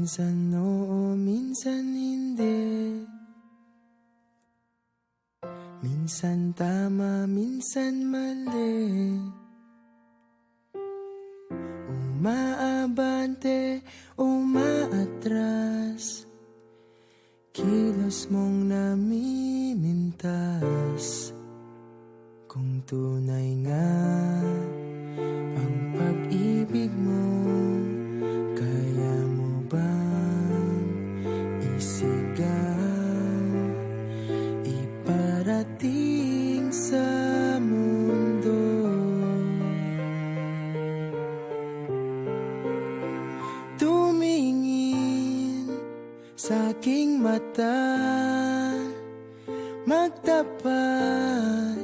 Minsan oo, minsan hindi. Minsan tama, minsan mali. Umaabante, umaatras. Kilos mong namimintas. Kung tunay nga ang pag-ibig mo, kaya mo bang isigaw, iparating sa mundo? Tumingin sa aking mata, magtapat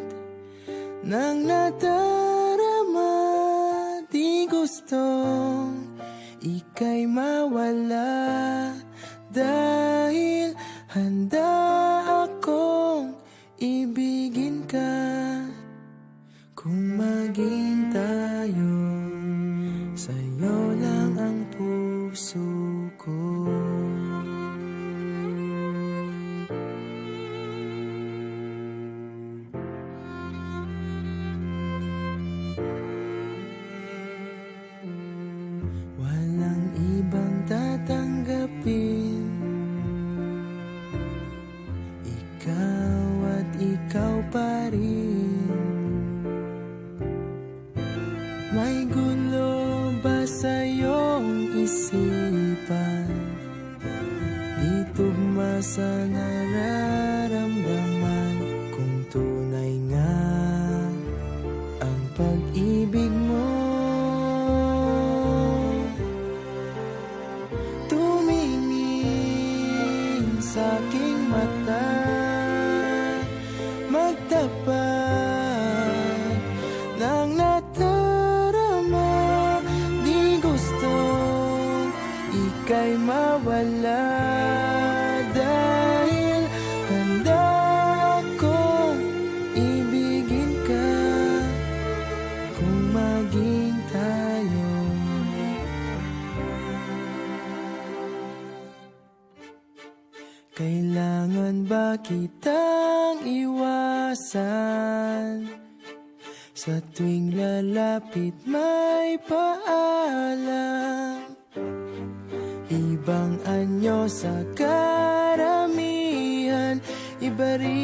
ng nadarama. Di gustong ika'y mawala, dahil handa akong ibigin ka. Kung maging tayo, sa'yo lang ang puso ko. Walang ibang tatanggapin, ikaw at ikaw pa rin. May gulo ba sa iyong isipan? Di tugma sa nararamdaman. Kung tunay nga ang pag-ibig mo, tumingin sa aking mata, magtapat ng nadarama. Di gustong ika'y mawala, dahil handa akong ibigin ka. Kung maging tayo, kailangan ba kitang iwasan? Sa tuwing lalapit may paalam, ibang anyo sa karamihan. Iba rin